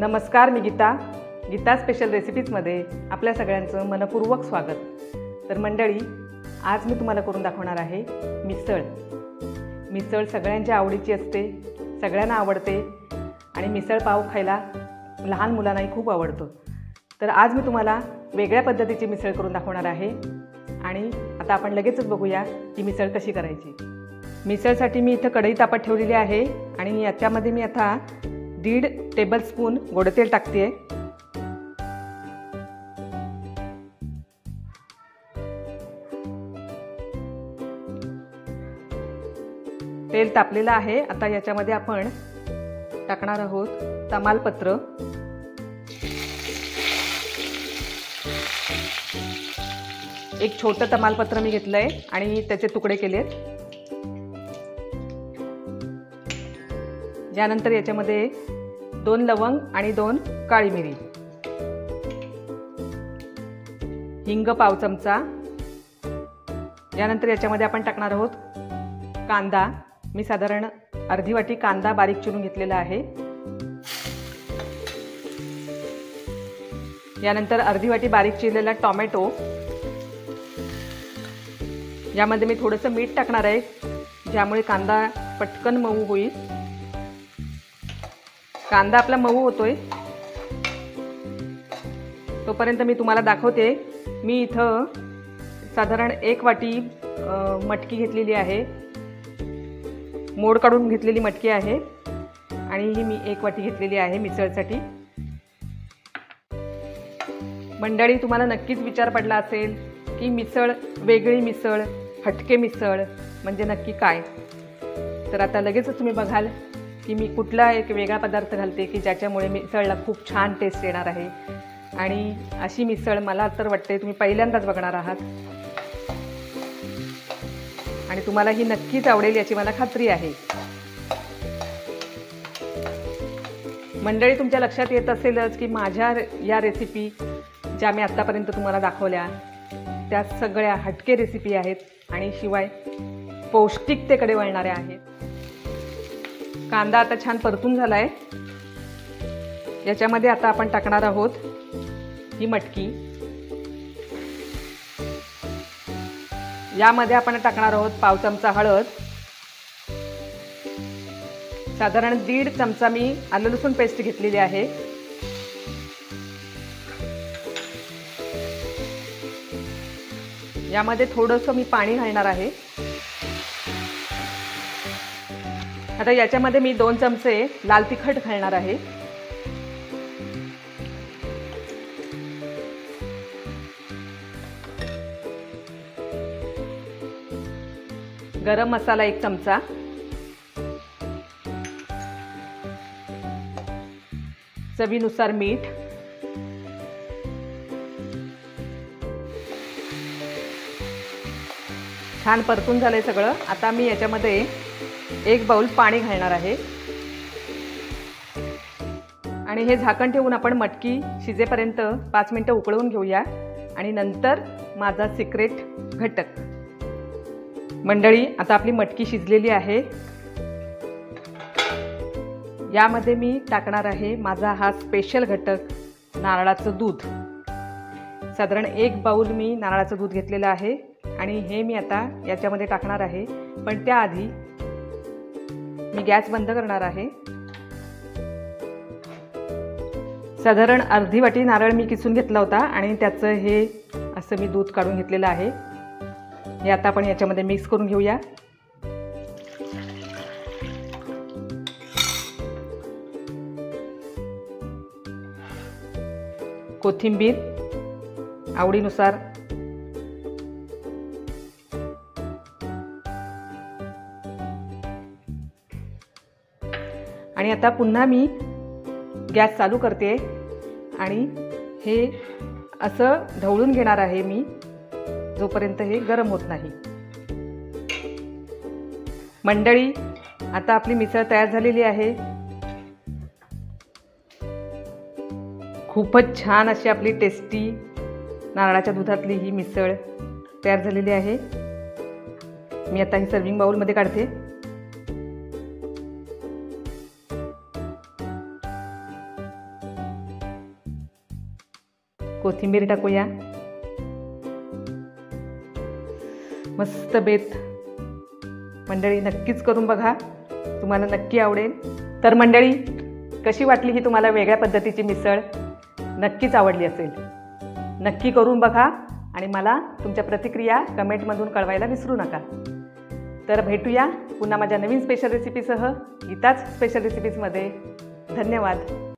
नमस्कार, मी गीता स्पेशल रेसिपीजमध्ये आपल्या सगळ्यांचं मनपूर्वक स्वागत। तर मंडळी, आज मी तुम्हाला करून दाखवणार आहे मिसळ सगळ्यांच्या आवडीची असते, सगळ्यांना आवडते आणि मिसळ पाव खायला लहान मुलांनाही खूप आवडतो। तर आज मी तुम्हाला वेगळ्या पद्धतीची मिसळ करून दाखवणार आहे आणि आता आपण लगेचच बघूया की मिसळ कशी करायची। मिसळसाठी मी इथं कढई तापत ठेवलेली आहे आणि याच्यामध्ये मी आता 1.5 टेबलस्पून गोडे तेल टाकते। तेल तापलेलं आहे। आता याच्यामध्ये आपण टाकणार आहोत तमालपत्र, एक छोटं तमालपत्र मी घेतलंय आणि त्याचे तुकडे केलेत। यानंतर याच्यामध्ये 2 लवंग आणि 2 काळी मिरी, हिंग पाव चमचा। यानंतर याच्यामध्ये आपण टाकणार आहोत कांदा। मी साधारण अर्धी वाटी कांदा बारीक चिरून घेतलेला आहे। यानंतर अर्धी वाटी बारीक चिरलेला टोमॅटो। यामध्ये मी थोडंसं मीठ टाकणार आहे ज्यामुळे कांदा पटकन मऊ होईल। कांदा आपला मऊ होतोय तोपर्यंत मी तुम्हाला दाखवते। मी इथं साधारण 1 वाटी मटकी घेतलेली आहे, मोड काढून घेतलेली मटकी आहे आणि ही मी 1 वाटी घेतलेली आहे मिसळसाठी। मंडळी, तुम्हाला नक्कीच विचार पडला असेल की मिसळ, वेगळी मिसळ, हटके मिसळ म्हणजे नक्की काय? तर आता लगेचच तुम्ही बघाल की मी कुठला एक वेगळा पदार्थ घालते की ज्याच्यामुळे मिसळला खूप छान टेस्ट येणार आहे। आणि अशी मिसळ मला तर वाटते तुम्ही पहिल्यांदाच बघणार आहात आणि तुम्हाला ही नक्कीच आवडेल याची मला खात्री आहे। मंडळी, तुमच्या लक्षात येत असेलच की माझ्या या रेसिपी ज्या मी आत्तापर्यंत तुम्हाला दाखवल्या त्या सगळ्या हटके रेसिपी आहेत आणि शिवाय पौष्टिकतेकडे वळणाऱ्या आहेत। कांदा आता छान परतून झाला आहे। याच्यामध्ये आता आपण टाकणार आहोत ही मटकी। यामध्ये आपण टाकणार आहोत पाव चमचा हळद, साधारण 1.5 चमचा मी आलं लसूण पेस्ट घेतलेली आहे। यामध्ये थोडंसं मी पाणी घालणार आहे। आता याच्यामध्ये मी 2 चमचे लाल तिखट घालणार आहे। गरम मसाला 1 चमचा, चवीनुसार मीठ, छान परतून झालंय सगळं। आता मी याच्यामध्ये 1 बाउल पाणी घालणार आहे आणि हे झाकण ठेवून आपण मटकी शिजेपर्यंत 5 मिनिटं उकळवून घेऊया आणि नंतर माझा सिक्रेट घटक। मंडळी, आता आपली मटकी शिजलेली आहे। यामध्ये मी टाकणार आहे माझा हा स्पेशल घटक, नारळाचं दूध। साधारण 1 बाउल मी नारळाचं दूध घेतलेलं आहे आणि हे मी आता याच्यामध्ये टाकणार आहे। पण त्याआधी मी गॅस बंद करणार आहे। साधारण अर्धी वाटी नारळ मी किसून घेतला होता आणि त्याचं हे असं मी दूध काढून घेतलेलं आहे। हे आता आपण याच्यामध्ये मिक्स करून घेऊया। कोथिंबीर आवडीनुसार, आणि आता पुन्हा मी गॅस चालू करते आणि हे असं ढवळून घेणार आहे मी जोपर्यंत हे गरम होत नाही। मंडळी, आता आपली मिसळ तयार झालेली आहे। खूपच छान अशी आपली टेस्टी नारळाच्या दुधातली ही मिसळ तयार झालेली आहे। मी आता ही सर्विंग बाउलमध्ये काढते। कोथिंबीर टाकूया। मस्त बेत मंडळी, नक्कीच करून बघा, तुम्हाला नक्की आवडेल। तर मंडळी, कशी वाटली ही तुम्हाला वेगळ्या पद्धतीची मिसळ? नक्कीच आवडली असेल। नक्की करून बघा आणि मला तुमच्या प्रतिक्रिया कमेंटमधून कळवायला विसरू नका। तर भेटूया पुन्हा माझ्या नवीन स्पेशल रेसिपीसह गीताच स्पेशल रेसिपीजमध्ये। धन्यवाद।